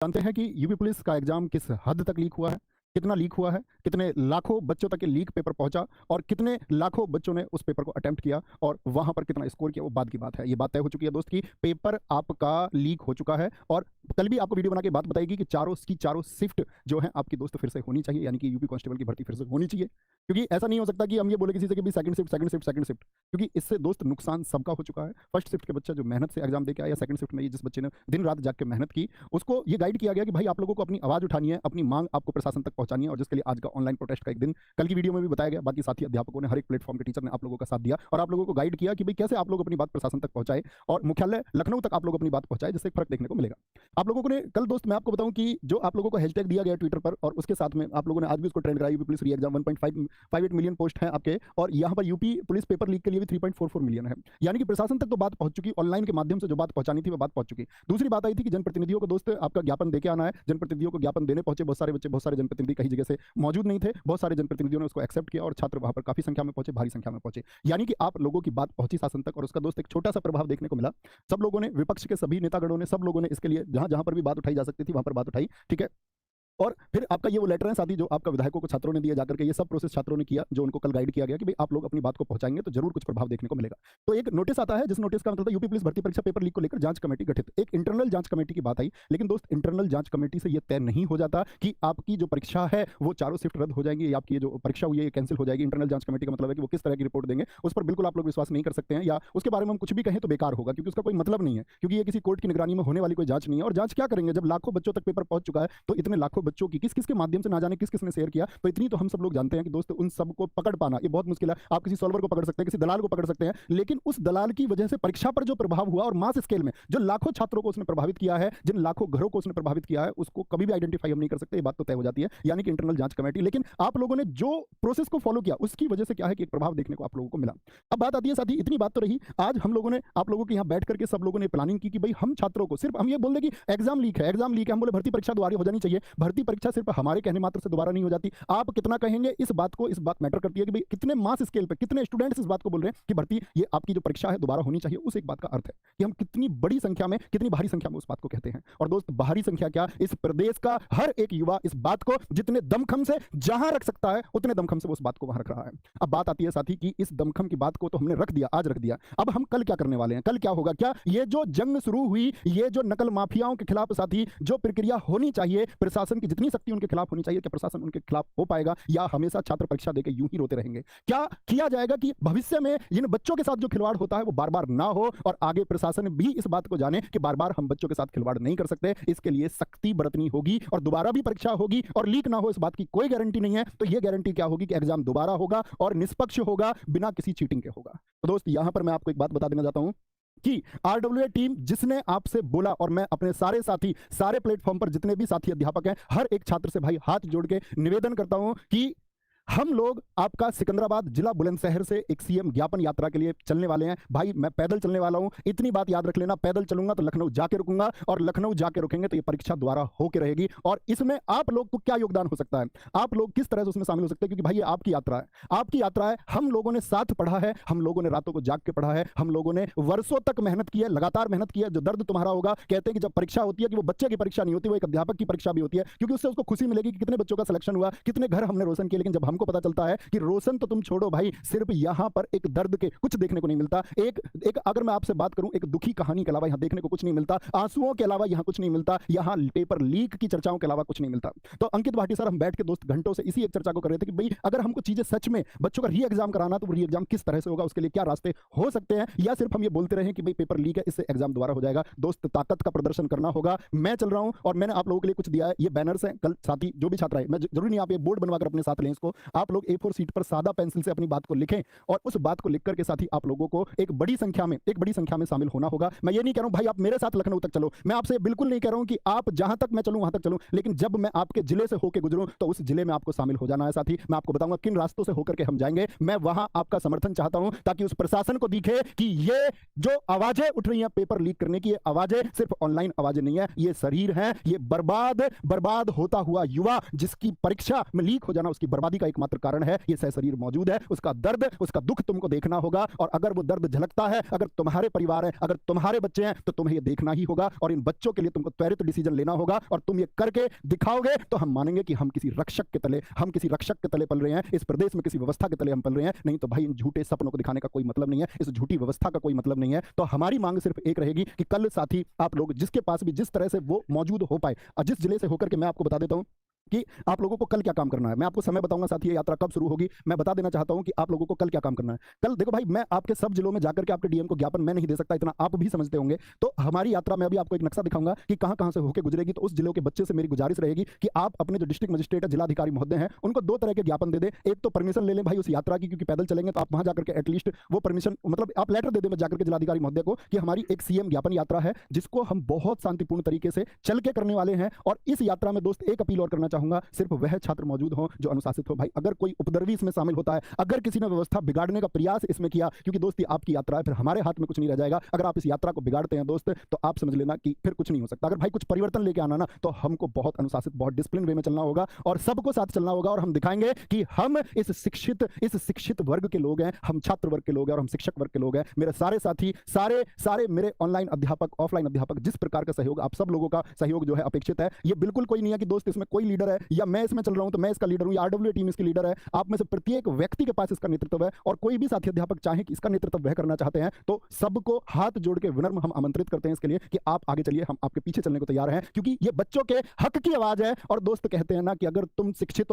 जानते हैं कि यूपी पुलिस का एग्जाम किस हद तक लीक हुआ है, कितना लीक हुआ है, कितने लाखों बच्चों तक के लीक पेपर पहुंचा और कितने लाखों बच्चों ने उस पेपर को अटेम्प्ट किया और वहां पर कितना स्कोर किया, वो बाद की बात है। ये बात तय हो चुकी है दोस्त की पेपर आपका लीक हो चुका है और कल भी आपको वीडियो बना के बात बताएगी कि चारों शिफ्ट जो है आपकी दोस्त फिर से होनी चाहिए, यानी कि यूपी कांस्टेबल की भर्ती फिर से होनी चाहिए। क्योंकि ऐसा नहीं हो सकता कि हम ये बोले किसी से कि second shift second shift second shift, क्योंकि इससे दोस्त नुकसान सबका हो चुका है। फर्स्ट शिफ्ट के बच्चा जो मेहनत से एग्जाम देके आया, सेकंड शिफ्ट में जिस बच्चे ने दिन रात जाग के मेहनत की, उसको ये गाइड किया गया कि भाई आप लोगों को अपनी आवाज उठानी है, अपनी मांग आपको प्रशासन तक पहुंचानी है, और जिसके लिए आज का ऑनलाइन प्रोटेस्ट का एक दिन कल की वीडियो में भी बताया गया। बाकी साथी अध्यापकों ने, हर एक प्लेटफॉर्म के टीचर ने आप लोगों का साथ दिया और आप लोगों को गाइड किया कि भाई कैसे आप लोग अपनी बात प्रशासन तक पहुंचाए और मुख्यालय लखनऊ तक आप लोग अपनी बात पहुंचाए, जिससे फर्क देखने को मिलेगा। आप लोगों ने कल दोस्त मैं आपको बताऊं कि जो आप लोगों को हैशटैग दिया गया ट्विटर पर और उसके साथ में आप लोगों ने आज भी उसको ट्रेंड कराया, यूपी पुलिस री एग्जाम 1.58 मिलियन पोस्ट है आपके, और यहाँ पर यूपी पुलिस पेपर लीक के लिए भी 3.44 मिलियन है। यानी कि प्रशासन तक तो बात पहुंच चुकी, ऑनलाइन के माध्यम से जो बात पहुंचानी थी वो बात पहुंच चुकी। दूसरी बात आई थी कि जनप्रतिनिधियों को दोस्त आपका ज्ञापन देके आना है, जनप्रतिनिधियों को ज्ञापन देने पहुंचे बहुत सारे बच्चे, बहुत सारे जनप्रतिनिधि कहीं जगह से मौजूद नहीं थे, बहुत सारे जनप्रतिनिधियों ने उसको एक्सेप्ट किया और छात्र वहां पर काफी संख्या में पहुंचे, भारी संख्या में पहुंचे। यानी कि आप लोगों की बात पहुंची शासन तक और उसका दोस्त एक छोटा सा प्रभाव देखने को मिला। सब लोगों ने, विपक्ष के सभी नेतागणों ने, सब लोगों ने इसके लिए जहां जहां पर भी बात उठाई जा सकती थी वहां पर बात उठाई, ठीक है। और फिर आपका ये वो लेटर है साथी जो आपका विधायकों को छात्रों ने दिया जाकर के, ये सब प्रोसेस छात्रों ने किया जो उनको कल गाइड किया गया कि भाई आप लोग अपनी बात को पहुंचाएंगे तो जरूर कुछ प्रभाव देखने को मिलेगा। तो एक नोटिस आता है जिस नोटिस का मतलब यूपी पुलिस भर्ती परीक्षा पेपर लीक को लेकर जांच कमेटी गठित। एक इंटरनल जांच कमेटी की बात आई, लेकिन दोस्त इंटरनल जांच कमेटी से ये तय नहीं हो जाता कि आपकी जो परीक्षा है वो चारों शिफ्ट रद्द हो जाएंगी या आपकी जो परीक्षा हुई है कैंसिल हो जाएगी। इंटरनल जांच कमेटी का मतलब है कि वो किस तरह की रिपोर्ट देंगे उस पर बिल्कुल आप लोग विश्वास नहीं कर सकते हैं, या उसके बारे में हम कुछ भी कहें तो बेकार होगा, क्योंकि उसका कोई मतलब नहीं है, क्योंकि ये किसी कोर्ट की निगरानी में होने वाली कोई जांच नहीं है। और जांच क्या करेंगे जब लाखों बच्चों तक पेपर पहुंच चुका है, तो इतने लाखों बच्चों की किस किस के माध्यम से ना जाने किस किसने शेयर किया, तो इतनी तो हम सब लोग जानते हैं कि दोस्त उन सबको पकड़ पाना ये बहुत मुश्किल है। आप किसी सॉल्वर को पकड़ सकते हैं, किसी दलाल को पकड़ सकते हैं, लेकिन उस दलाल की वजह से परीक्षा पर जो प्रभाव हुआ और मास स्केल में जो लाखों छात्रों को उसने प्रभावित किया है, जिन लाखों घरों को उसने प्रभावित किया है, उसको कभी भी आइडेंटिफाई हम नहीं कर सकते। ये बात तो तय हो जाती है, यानी कि इंटरनल जांच कमेटी। लेकिन आप लोगों ने जो प्रोसेस को फॉलो किया उसकी वजह से क्या है कि एक प्रभाव देखने को आप लोगों को मिला। अब बात आती है साथी, इतनी बात तो रही, आज हम लोगों ने आप लोगों के यहाँ बैठ करके सब लोगों ने प्लानिंग की कि भाई हम छात्रों को सिर्फ हम ये बोल दें कि एग्जाम लीक है, एग्जाम लीक है, हम बोले भर्ती परीक्षा दोबारा हो जानी चाहिए। भर्ती परीक्षा सिर्फ हमारे कहने मात्र से दोबारा नहीं हो जाती, आप कितना कहेंगे इस बात मैटर करती है कि भाई कितने मास स्केल पे कितने स्टूडेंट्स इस बात को बोल रहे हैं कि भर्ती ये आपकी जो परीक्षा है दोबारा होनी चाहिए। उस एक बात का अर्थ है कि हम कितनी बड़ी संख्या में, कितनी भारी संख्या में उस बात को कहते हैं। और दोस्त भारी संख्या क्या, इस प्रदेश का हर एक युवा इस बात को जितने दमखम से जहां रख सकता है उतने दमखम से उस बात को वहां रख रहा है। अब बात आती है साथी कि इस दमखम की बात को तो हमने रख दिया, आज रख दिया, अब हम कल क्या करने वाले हैं, कल क्या होगा। क्या ये जो जंग शुरू हुई, ये जो नकल माफियाओं के खिलाफ साथी जो प्रक्रिया होनी चाहिए, प्रशासन की जितनी शक्ति उनके खिलाफ होनी चाहिए, क्या प्रशासन उनके खिलाफ हो पाएगा, या हमेशा छात्र परीक्षा देकर यूं ही रोते रहेंगे। क्या किया जाएगा कि भविष्य में इन बच्चों के साथ जो खिलवाड़ होता है वो बार बार ना हो और आगे प्रशासन भी इस बात को जाने कि बार बार हम बच्चों के साथ खिलवाड़ नहीं कर सकते। इसके लिए सख्ती बरतनी होगी और दोबारा भी परीक्षा होगी और लीक ना हो इस बात की कोई गारंटी नहीं है। तो ये गारंटी क्या होगी कि एग्जाम दोबारा होगा और निष्पक्ष होगा, बिना किसी चीटिंग के होगा। तो दोस्त यहां पर मैं आपको एक बात बता देना चाहता हूं कि आरडब्ल्यूए टीम जिसने आपसे बोला, और मैं अपने सारे साथी, सारे प्लेटफॉर्म पर जितने भी साथी अध्यापक हैं, हर एक छात्र से भाई हाथ जोड़ के निवेदन करता हूं कि हम लोग आपका सिकंदराबाद जिला बुलंदशहर से एक सीएम ज्ञापन यात्रा के लिए चलने वाले हैं। भाई मैं पैदल चलने वाला हूं, इतनी बात याद रख लेना, पैदल चलूंगा तो लखनऊ जाके रुकूंगा और लखनऊ जाके रुकेंगे तो ये परीक्षा दोबारा होके रहेगी। और इसमें आप लोग को क्या योगदान हो सकता है, आप लोग किस तरह से उसमें शामिल हो सकते हैं, क्योंकि भाई ये आपकी यात्रा है, आपकी यात्रा है। हम लोगों ने साथ पढ़ा है, हम लोगों ने रातों को जाग के पढ़ा है, हम लोगों ने वर्षों तक मेहनत की है, लगातार मेहनत की है। जो दर्द तुम्हारा होगा, कहते हैं कि जब परीक्षा होती है कि वो बच्चे की परीक्षा नहीं होती, वो एक अध्यापक की परीक्षा भी होती है, क्योंकि उससे उसको खुशी मिलेगी कि कितने बच्चों का सिलेक्शन हुआ, कितने घर हमने रोशन किए। लेकिन जब हमको पता चलता है कि रोशन तो तुम छोड़ो भाई, सिर्फ यहां पर एक दर्द के कुछ देखने को नहीं मिलता, एक अगर मैं आपसे बात करूं, एक दुखी कहानी के अलावा यहां देखने को कुछ नहीं मिलता, आंसुओं के अलावा यहां कुछ नहीं मिलता, यहां पेपर लीक की चर्चाओं के अलावा कुछ नहीं मिलता। तो अंकित भाटी सर, हम बैठ के दोस्त घंटों से इसी एक चर्चा को कर रहे थे कि भाई अगर हमको चीजें सच में बच्चों का री एग्जाम कराना तो री एग्जाम किस तरह से होगा, उसके लिए क्या रास्ते हो सकते हैं, या सिर्फ हम ये बोलते रहे कि भाई पेपर लीक है इससे एग्जाम दोबारा हो जाएगा। दोस्त ताकत का प्रदर्शन करना होगा। मैं चल रहा हूं और मैंने आप लोगों के लिए कुछ दिया है, ये बैनर्स हैं। कल साथी जो भी छात्र है, मैं जरूरी नहीं आप ये बोर्ड बनवाकर अपने साथ लें, इसको आप लोग A4 सीट पर सादा पेंसिल से अपनी बात को लिखें और उस बात को लिख करके साथी आप लोगों को एक बड़ी संख्या में शामिल होना होगा। मैं ये नहीं कह रहा हूं भाई आप मेरे साथ लखनऊ तक चलो, मैं आपसे बिल्कुल नहीं कह रहा हूं कि आप जहां तक मैं चलूं वहां तक चलूं, लेकिन जब मैं आपके जिले से होकर गुजरूं तो उस जिले में आपको शामिल हो जाना है साथी। मैं आपको बताऊंगा किन रास्तों से होकर के हम जाएंगे। मैं वहां आपका समर्थन चाहता हूं ताकि उस प्रशासन को दिखे कि ये जो आवाजें उठ रही हैं पेपर लीक करने की, ये आवाजें सिर्फ ऑनलाइन आवाजें नहीं है, ये शरीर है, ये बर्बाद होता हुआ युवा जिसकी परीक्षा में लीक हो जाना उसकी बर्बादी का एक एकमात्र कारण है ये सहशरीर मौजूद है, उसका दर्द, उसका दुख तुमको देखना होगा। और अगर वो दर्द झलकता है, अगर तुम्हारे परिवार है, अगर तुम्हारे बच्चे हैं, तो तुम्हें ये देखना ही होगा और इन बच्चों के लिए तुमको त्वरित डिसीजन लेना होगा। और तुम ये करके दिखाओगे तो हम मानेंगे कि हम किसी रक्षक के तले पल रहे हैं, इस प्रदेश में किसी व्यवस्था के तले हम पल रहे हैं। नहीं तो भाई इन झूठे सपनों को दिखाने का कोई मतलब नहीं है, इस झूठी व्यवस्था का कोई मतलब नहीं है। तो हमारी मांग सिर्फ एक रहेगी कि कल साथी आप लोग जिसके पास भी जिस तरह से वो मौजूद हो पाए, और जिस जिले से होकर के मैं आपको बता देता हूं कि आप लोगों को कल क्या काम करना है। मैं आपको समय बताऊंगा साथी, ये यात्रा कब शुरू होगी मैं बता देना चाहता हूं कि आप लोगों को कल क्या काम करना है। कल देखो भाई, मैं आपके सब जिलों में जाकर के आपके डीएम को ज्ञापन मैं नहीं दे सकता, इतना आप भी समझते होंगे। तो हमारी यात्रा में अभी आपको एक नक्शा दिखाऊंगा कि कहां कहां से होकर गुजरेगी। तो उस जिलों के बच्चे से मेरी गुजारिश रहेगी कि आप अपने जो डिस्ट्रिक्ट मजिस्ट्रेट है, जिलाधिकारी महोदय हैं, उनको दो तरह के ज्ञापन दे दे। एक तो परमिशन ले लें भाई उस यात्रा की, क्योंकि पैदल चलेंगे तो आप वहां जाकर के एटलीस्ट वो परमिशन, मतलब आप लेटर दे दें जाकर के जिलाधिकारी महोदय को कि हमारी एक सीएम ज्ञापन यात्रा है जिसको हम बहुत शांतिपूर्ण तरीके से चल के करने वाले हैं। और इस यात्रा में दोस्त एक अपील और करना चाहूंगा, सिर्फ वह छात्र मौजूद हो जो अनुशासित हो। भाई अगर कोई उपद्रवी इसमें शामिल होता है, अगर किसी ने व्यवस्था बिगाड़ने का प्रयास इसमें किया, क्योंकि दोस्त ये आपकी यात्रा है, फिर हमारे हाथ में कुछ नहीं रह जाएगा। अगर आप इस यात्रा को बिगाड़ते हैं दोस्त, तो आप समझ लेना कि फिर कुछ नहीं हो सकता। अगर भाई कुछ परिवर्तन लेके आना ना, तो हमको बहुत अनुशासित, बहुत डिसिप्लिन वे में चलना होगा और सबको साथ चलना होगा। और हम दिखाएंगे कि हम इस शिक्षित वर्ग के लोग हैं, हम छात्र वर्ग के लोग हैं और हम शिक्षक वर्ग के लोग हैं। मेरे सारे साथी, सारे मेरे ऑनलाइन अध्यापक, ऑफलाइन अध्यापक, जिस प्रकार का सहयोग, आप सब लोगों का सहयोग जो है अपेक्षित है। ये बिल्कुल कोई नहीं है कि दोस्त इसमें कोई लीडर है या मैं इसमें चल रहा हूं तो मैं इसका लीडर हूं या आरडब्ल्यू टीम इसकी लीडर है। आप में से प्रत्येक व्यक्ति के पास इसका नेतृत्व है और कोई भी साथी अध्यापक चाहे कि इसका नेतृत्व वह करना चाहते हैं, तो सबको हाथ जोड़ के विनम्र हम आमंत्रित करते हैं इसके लिए कि आप आगे चलिए, हम आपके पीछे चलने को तैयार हैं, क्योंकि ये बच्चों के हक की आवाज है। और दोस्त कहते हैं ना कि अगर तुम शिक्षित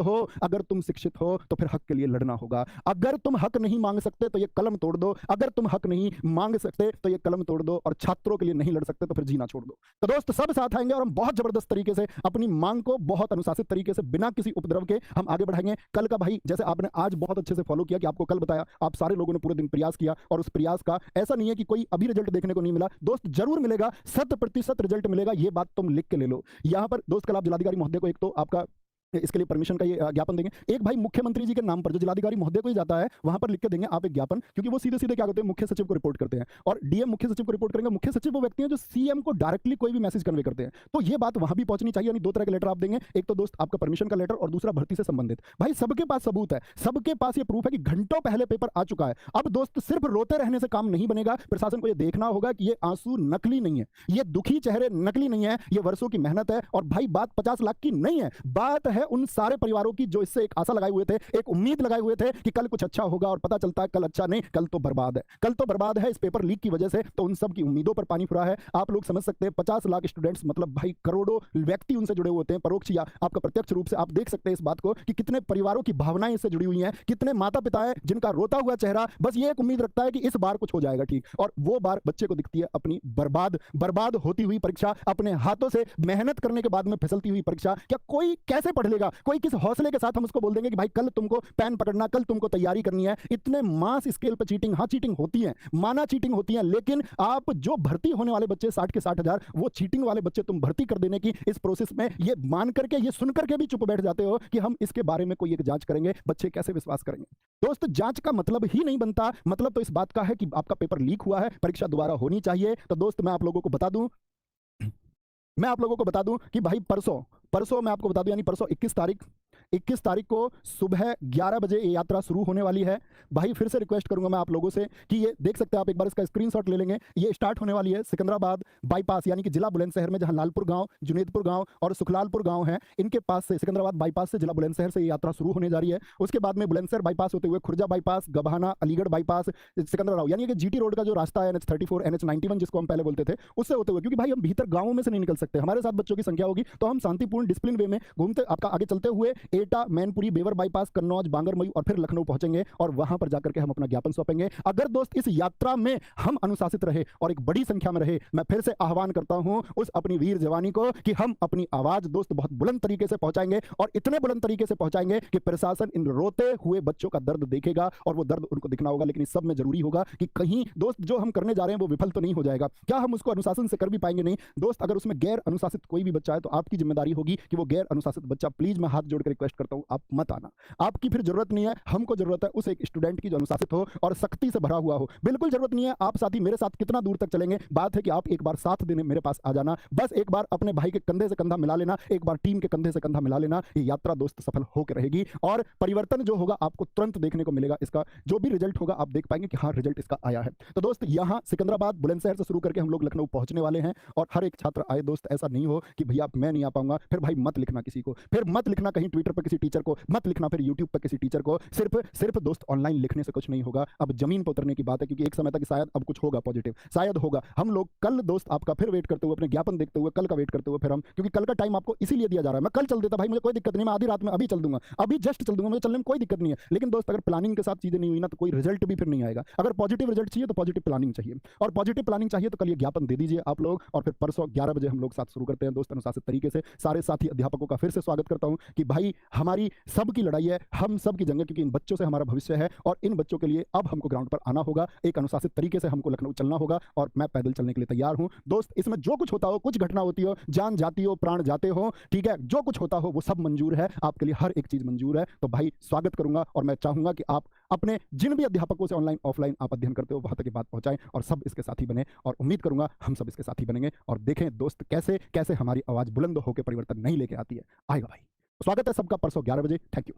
हो तो फिर हक के लिए लड़ना होगा। अगर तुम हक नहीं मांग सकते तो ये कलम तोड़ दो, अगर तुम हक नहीं मांग सकते तो ये कलम तोड़ दो, और छात्रों के लिए नहीं लड़ सकते तो फिर जीना छोड़ दो। तो दोस्त सब साथ आएंगे और हम बहुत जबरदस्त तरीके से अपनी मांग को बहुत अनुशासित तरीके से बिना किसी उपद्रव के हम आगे बढ़ाएंगे। कल का भाई जैसे आपने आज बहुत अच्छे से फॉलो किया कि आपको कल बताया, आप सारे लोगों ने पूरे दिन प्रयास किया और उस प्रयास का ऐसा नहीं है कि कोई अभी रिजल्ट देखने को नहीं मिला। दोस्त जरूर मिलेगा, 100% रिजल्ट मिलेगा, ये बात तुम लिख के ले लो। यहां पर दोस्त कल आप जिलाधिकारी महोदय को एक तो आपका इसके लिए परमिशन का ये ज्ञापन देंगे। एक भाई मुख्यमंत्री जी के नाम पर जो जिलाधिकारी महोदय को ही जाता है, वहां पर लिख के देंगे आप एक ज्ञापन, क्योंकि वो सीधे सीधे क्या करते हैं, मुख्य सचिव को रिपोर्ट करते हैं और डीएम मुख्य सचिव को रिपोर्ट करेंगे। मुख्य सचिव वो व्यक्ति हैं जो सीएम को डायरेक्टली कोई भी मैसेज कन्वे करते हैं। तो ये बात वहां भी पहुंचनी चाहिए। यानी दो तरह के लेटर आप देंगे, एक तो दोस्त आपका परमिशन का लेटर और दूसरा भर्ती से संबंधित। भाई सबके पास सबूत है, सबके पास ये प्रूफ है कि घंटों पहले पेपर आ चुका है। अब दोस्त सिर्फ रोते रहने से काम नहीं बनेगा, प्रशासन को ये देखना होगा कि ये आंसू नकली नहीं है, ये दुखी चेहरे नकली नहीं है, ये वर्षों की मेहनत है। और भाई बात 50 लाख की नहीं है, बात है उन सारे परिवारों की जो इससे एक आशा लगाए हुए थे, एक उम्मीद लगाए हुए थे कि कल कुछ अच्छा होगा, और पता चलता है कल अच्छा नहीं, कल तो बर्बाद है, कल तो बर्बाद है इस पेपर लीक की वजह से। तो उन सब की उम्मीदों पर पानी फिरा है। आप लोग समझ सकते हैं 50 लाख स्टूडेंट्स, मतलब भाई करोड़ों व्यक्ति उनसे जुड़े होते हैं, परोक्ष या आपका प्रत्यक्ष रूप से। आप देख सकते हैं इस बात को कि कितने परिवारों की भावनाएं इससे जुड़ी हुई हैं, कितने माता पिता हैं जिनका रोता हुआ चेहरा बस ये एक उम्मीद रखता है कि इस बार कुछ हो जाएगा ठीक, और वो बार बच्चे को दिखती है अपनी बर्बाद होती हुई परीक्षा, अपने हाथों से मेहनत करने के बाद में फिसलती हुई परीक्षा। क्या कोई कैसे पढ़ लेगा, कोई किस हौसले के साथ हम उसको बोल देंगे कि भाई कल तुमको पेन पकड़ना, कल तुमको तैयारी करनी है। इतने मास स्केल पर चीटिंग, हाँ चीटिंग होती है, माना चीटिंग होती है, लेकिन आप जो भर्ती होने वाले बच्चे 60 के 60,000, वो चीटिंग वाले बच्चे तुम भर्ती कर देने की इस प्रोसेस में ये मान करके, ये सुन करके भी चुप बैठ जाते हो कि हम इसके बारे में कोई एक जांच करेंगे। बच्चे कैसे विश्वास करेंगे दोस्त? जांच का मतलब ही नहीं बनता, मतलब तो इस बात का है कि आपका पेपर लीक हुआ है, परीक्षा दोबारा होनी चाहिए। तो दोस्त मैं आप लोगों को बता दूं कि भाई परसों मैं आपको बता दूं, यानी परसों 21 तारीख को सुबह 11 बजे ये यात्रा शुरू होने वाली है। भाई फिर से रिक्वेस्ट करूंगा मैं आप लोगों से कि ये देख सकते हैं आप, एक बार इसका स्क्रीनशॉट ले लेंगे। ये स्टार्ट होने वाली है सिकंदराबाद बाईपास, यानी कि जिला बुलंदशहर में, जहां लालपुर गांव, जुनेदपुर गांव और सुखलालपुर गांव है, इनके पास से सिकंदराबाद बाईपास से जिला बुलंदशहर से ये यात्रा शुरू होने जा रही है। उसके बाद में बुलंदशहर बाईपास होते हुए खुर्जा बाईपास, गभाना, अलीगढ़ बाईपास, सिकंदराबाद, यानी कि जीटी रोड का जो रास्ता है NH34 NH91 जिसको हम पहले बोलते थे, उससे होते हुए, क्योंकि भाई हम भीतर गांवों में से नहीं निकल सकते, हमारे साथ बच्चों की संख्या होगी, तो हम शांतिपूर्ण डिसिप्लिन वे में घूमते आपका आगे चलते हुए एटा, मैनपुरी, बेवर बाईपास, कन्नौज, बांगरमऊ और फिर लखनऊ पहुंचेंगे और वहां पर जाकर के हम अपना ज्ञापन सौंपेंगे। अगर दोस्त इस यात्रा में हम अनुशासित रहे और एक बड़ी संख्या में रहे, मैं फिर से आह्वान करता हूं उस अपनी वीर जवानी को कि हम अपनी आवाज दोस्त बहुत बुलंद तरीके से पहुंचाएंगे, और इतने बुलंद तरीके से पहुंचाएंगे कि प्रशासन इन रोते हुए बच्चों का दर्द देखेगा और वो दर्द उनको दिखना होगा। लेकिन इस सब में जरूरी होगा कि कहीं दोस्त जो हम करने जा रहे हैं वो विफल तो नहीं हो जाएगा। क्या हम उसको अनुशासन से कर भी पाएंगे? नहीं दोस्त। अगर उसमें गैर अनुशासित कोई भी बच्चा है तो आपकी जिम्मेदारी होगी कि वो गैर अनुशासित बच्चा, प्लीज मैं हाथ जोड़ कर रिक्वेस्ट रिक्वेस्ट करता हूं आप मत आना। आपकी फिर जरूरत नहीं है, हमको जरूरत है उस एक स्टूडेंट की जो अनुशासित हो और सख्ती से भरा हुआ हो। बिल्कुल जरूरत नहीं है। आप साथी मेरे साथ कितना दूर तक चलेंगे, बात है कि आप एक बार साथ देने मेरे पास आ जाना। बस एक बार अपने भाई के कंधे से कंधा मिला लेना, एक बार टीम के कंधे से कंधा मिला लेना। ये यात्रा दोस्त सफल होकर रहेगी और परिवर्तन जो होगा आपको तुरंत देखने को मिलेगा। इसका जो भी रिजल्ट होगा आप देख पाएंगे कि हाँ रिजल्ट इसका आया है। तो दोस्त यहाँ सिकंदराबाद बुलंदशहर से शुरू करके हम लोग लखनऊ पहुंचने वाले हैं और हर एक छात्र आए। दोस्त ऐसा नहीं हो कि भैया मैं नहीं आ पाऊंगा, फिर भाई मत लिखना किसी को, फिर मत लिखना कहीं ट्विटर पर किसी टीचर को, मत लिखना फिर यूट्यूब पर किसी टीचर को। सिर्फ सिर्फ दोस्त ऑनलाइन लिखने से कुछ नहीं होगा। अब जमीन पर उतरने की बात है, क्योंकि एक समय तक शायद अब कुछ होगा पॉजिटिव, शायद होगा। हम लोग कल दोस्त आपका फिर वेट करते हुए, अपने ज्ञापन देखते हुए, कल का वेट करते हुए फिर हम, क्योंकि कल का टाइम आपको इसीलिए दिया जा रहा है। मैं कल चल देता भाई, मुझे कोई दिक्कत नहीं, मैं आधी रात में अभी चल दूंगा, अभी जस्ट चल दूंगा, मुझे चलने में कोई दिक्कत नहीं है। लेकिन दोस्त अगर प्लानिंग के साथ चीजें नहीं हुई ना तो कोई रिजल्ट भी फिर नहीं आएगा। अगर पॉजिटिव रिजल्ट चाहिए तो पॉजिटिव प्लानिंग चाहिए, और पॉजिटिव प्लानिंग चाहिए तो कल ये ज्ञापन दे दीजिए आप लोग, और फिर परसों 11 बजे हम लोग साथ शुरू करते हैं दोस्त अनुशासित तरीके से। सारे साथी अध्यापकों का फिर से स्वागत करता हूं कि भाई हमारी सबकी लड़ाई है, हम सब की जंग है, क्योंकि इन बच्चों से हमारा भविष्य है और इन बच्चों के लिए अब हमको ग्राउंड पर आना होगा। एक अनुशासित तरीके से हमको लखनऊ चलना होगा और मैं पैदल चलने के लिए तैयार हूं दोस्त। इसमें जो कुछ होता हो, कुछ घटना होती हो, जान जाती हो, प्राण जाते हो, ठीक है, जो कुछ होता हो वो सब मंजूर है, आपके लिए हर एक चीज मंजूर है। तो भाई स्वागत करूंगा और मैं चाहूंगा कि आप अपने जिन भी अध्यापकों से ऑनलाइन ऑफलाइन आप अध्ययन करते हो वहां तक ये बात पहुंचाएं और सब इसके साथी बने, और उम्मीद करूंगा हम सब इसके साथी बनेंगे और देखें दोस्त कैसे कैसे हमारी आवाज बुलंद होकर परिवर्तन नहीं लेके आती है। आएगा भाई। स्वागत है सबका परसों 11 बजे। Thank you.